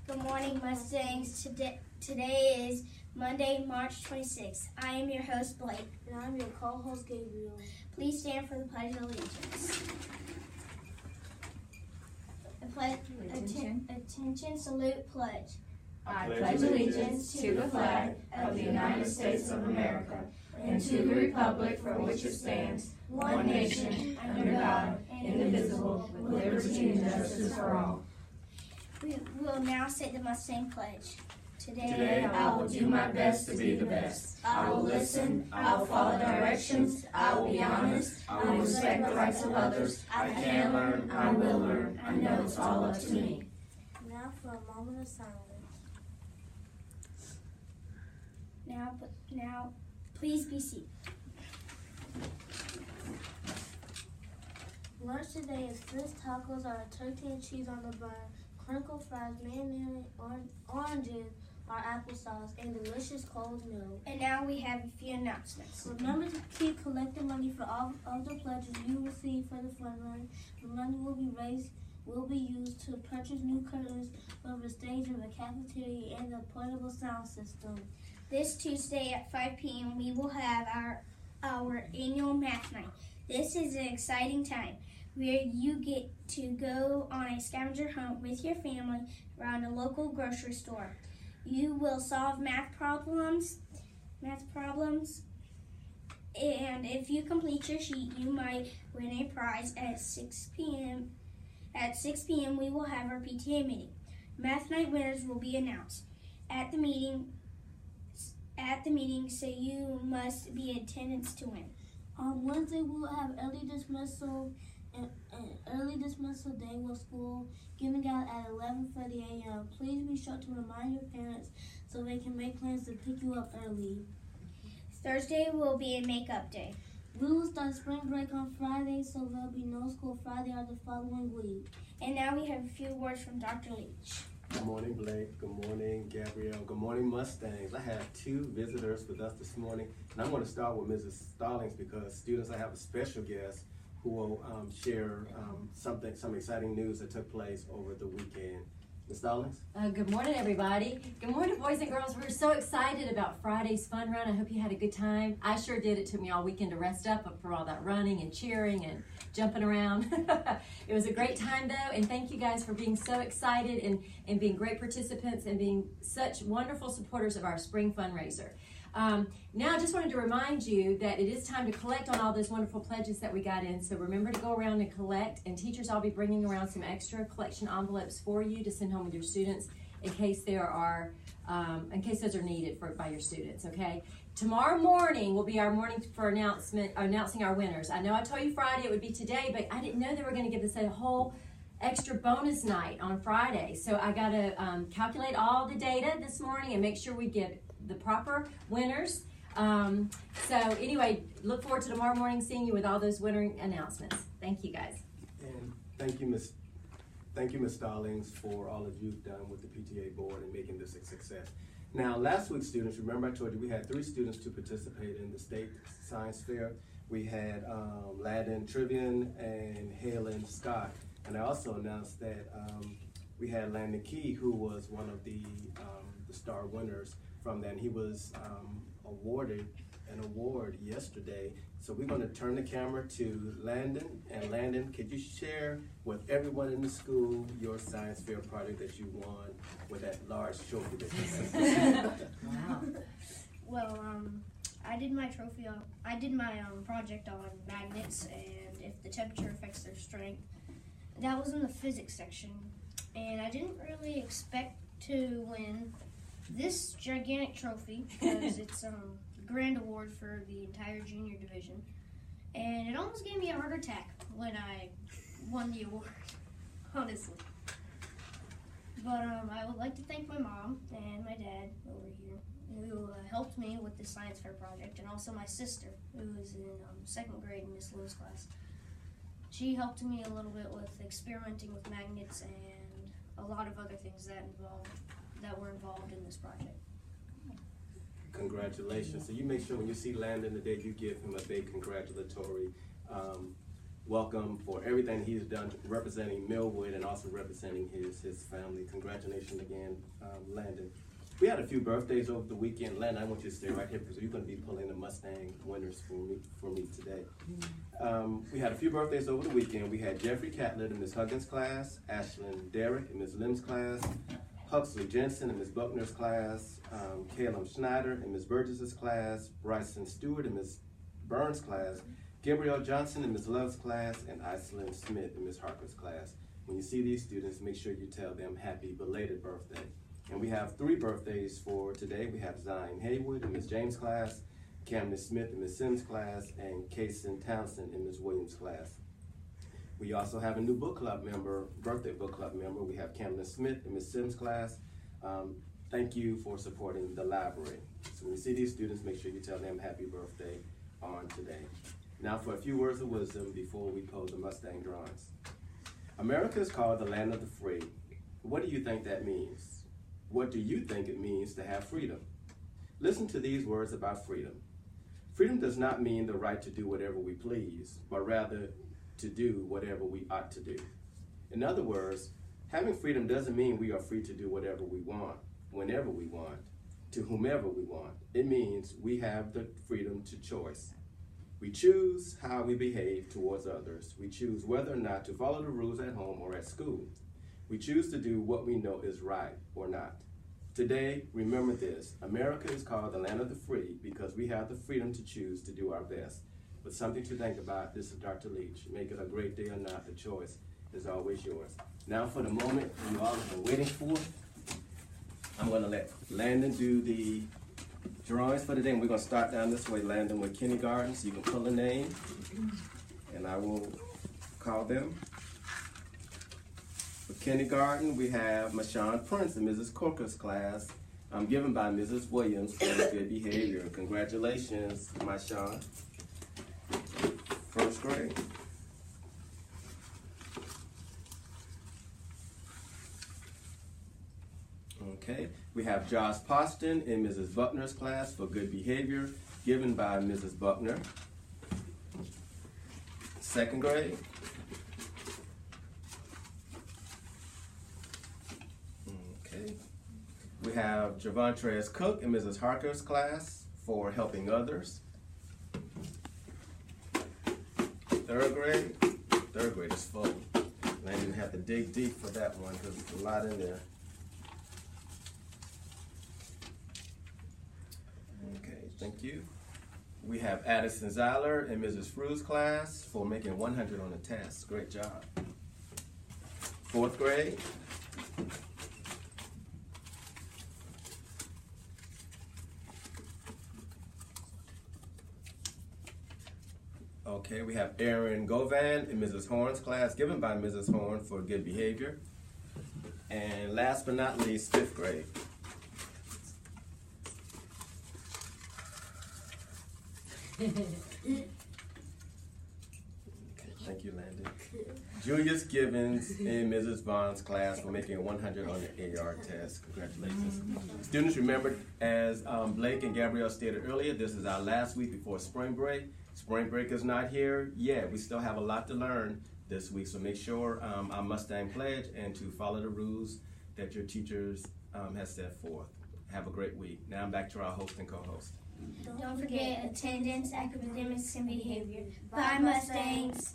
Good morning, Mustangs. Today is Monday, March 26th. I am your host, Blake. And I'm your co-host, Gabriel. Please stand for the Pledge of Allegiance. Attention, salute, pledge. I pledge allegiance to the flag of the United States of America and to the republic for which it stands, one nation, under God, indivisible, with liberty and justice for all. We will now say the Mustang Pledge. Today I will do my best to be the best. I will listen, I will follow directions, I will be honest, I will respect the rights of others. I can learn, I will learn, I know it's all up to me. Now for a moment of silence. Now, please be seated. Lunch today is fish tacos or turkey and cheese on the bun, crinkle fries, mayonnaise, oranges, or applesauce, and delicious cold milk. And now we have a few announcements. Remember to keep collecting money for all of the pledges you receive for the fun run. The money will be used to purchase new curtains for the stage in the cafeteria and the portable sound system. This Tuesday at 5 p.m. we will have our annual math night. This is an exciting time where you get to go on a scavenger hunt with your family around a local grocery store. You will solve math problems, and if you complete your sheet, you might win a prize at 6 p.m. At 6 p.m. we will have our PTA meeting. Math night winners will be announced at the meeting, so you must be in attendance to win. On Wednesday, we will have early dismissal and early dismissal day with school giving out at 11:30 a.m. Please be sure to remind your parents so they can make plans to pick you up early. Thursday will be a makeup day. We will start spring break on Friday, so there'll be no school Friday or the following week. And now we have a few words from Dr. Leach. Good morning, Blake. Good morning, Gabrielle. Good morning, Mustangs. I have two visitors with us this morning, and I'm going to start with Mrs. Stallings because students, I have a special guest who will share some exciting news that took place over the weekend. Ms. Stallings? Good morning, everybody. Good morning, boys and girls. We're so excited about Friday's fun run. I hope you had a good time. I sure did. It took me all weekend to rest up for all that running and cheering and jumping around. It was a great time, though, and thank you guys for being so excited and being great participants and being such wonderful supporters of our spring fundraiser. Now I just wanted to remind you that it is time to collect on all those wonderful pledges that we got in. So remember to go around and collect, and teachers, I'll be bringing around some extra collection envelopes for you to send home with your students in case those are needed by your students, okay? Tomorrow morning will be our morning for announcing our winners. I know I told you Friday it would be today, but I didn't know they were going to give us a whole extra bonus night on Friday. So I got to calculate all the data this morning and make sure we get the proper winners. So anyway, look forward to tomorrow morning seeing you with all those winner announcements. Thank you, guys. And thank you, Ms. Stallings, for all that you've done with the PTA board and making this a success. Now, last week, students, remember I told you we had 3 students to participate in the state science fair. We had Landon Trivian and Halen Scott. And I also announced that we had Landon Key, who was one of the star winners from that. And he was awarded an award yesterday. So we're going to turn the camera to Landon. And Landon, could you share with everyone in the school your science fair project that you won with that large trophy that you had? Wow. Well, I did my project on magnets and if the temperature affects their strength. That was in the physics section, and I didn't really expect to win this gigantic trophy because it's a grand award for the entire junior division, and it almost gave me a heart attack when I won the award, honestly. But I would like to thank my mom and my dad over here who helped me with the science fair project, and also my sister who was in 2nd grade in Miss Lynn's class. She helped me a little bit with experimenting with magnets and a lot of other things that were involved in this project. Congratulations. So you make sure when you see Landon today, you give him a big congratulatory welcome for everything he's done representing Millwood and also representing his family. Congratulations again, Landon. We had a few birthdays over the weekend. Landon, I want you to stay right here because you're going to be pulling the Mustang winners for me today. We had a few birthdays over the weekend. We had Jeffrey Catlett in Ms. Huggins' class, Ashlyn Derrick in Ms. Lim's class, Huxley Jensen in Ms. Buckner's class, Caleb Schneider in Ms. Burgess's class, Bryson Stewart in Ms. Burns' class, Gabrielle Johnson in Ms. Love's class, and Iceland Smith in Ms. Harper's class. When you see these students, make sure you tell them happy belated birthday. And we have 3 birthdays for today. We have Zion Haywood in Ms. James' class, Camden Smith in Ms. Sims' class, and Kaysen Townsend in Ms. Williams' class. We also have a new book club member, birthday book club member. We have Camden Smith in Ms. Sims' class. Thank you for supporting the library. So when you see these students, make sure you tell them happy birthday on today. Now for a few words of wisdom before we pose the Mustang drawings. America is called the land of the free. What do you think that means? What do you think it means to have freedom? Listen to these words about freedom. Freedom does not mean the right to do whatever we please, but rather to do whatever we ought to do. In other words, having freedom doesn't mean we are free to do whatever we want, whenever we want, to whomever we want. It means we have the freedom to choice. We choose how we behave towards others. We choose whether or not to follow the rules at home or at school. We choose to do what we know is right or not. Today, remember this, America is called the land of the free because we have the freedom to choose to do our best. But something to think about, this is Dr. Leach. Make it a great day or not, the choice is always yours. Now for the moment you all have been waiting for, I'm gonna let Landon do the drawings for the day, and we're gonna start down this way, Landon, with kindergarten, so you can pull a name, and I will call them. For kindergarten, we have Mashawn Prince in Mrs. Corker's class, given by Mrs. Williams for good behavior. Congratulations, Mashawn. First grade. Okay, we have Josh Poston in Mrs. Buckner's class for good behavior, given by Mrs. Buckner. Second grade. Okay, we have Javontrez Cook in Mrs. Harker's class for helping others. Third grade. Third grade is full. And I didn't have to dig deep for that one because there's a lot in there. Okay, thank you. We have Addison Zeiler in Mrs. Fru's class for making 100 on the test. Great job. Fourth grade. Okay, we have Erin Govan in Mrs. Horn's class, given by Mrs. Horn for good behavior. And last but not least, fifth grade. Okay, thank you, Landon. Julius Gibbons in Mrs. Vaughn's class for making 100 on the AR test. Congratulations. Students, remember, as Blake and Gabrielle stated earlier, this is our last week before spring break. Spring break is not here yet. We still have a lot to learn this week, so make sure our Mustang pledge and to follow the rules that your teachers have set forth. Have a great week. Now back to our host and co-host. Don't forget attendance, academics, and behavior. Bye, Mustangs.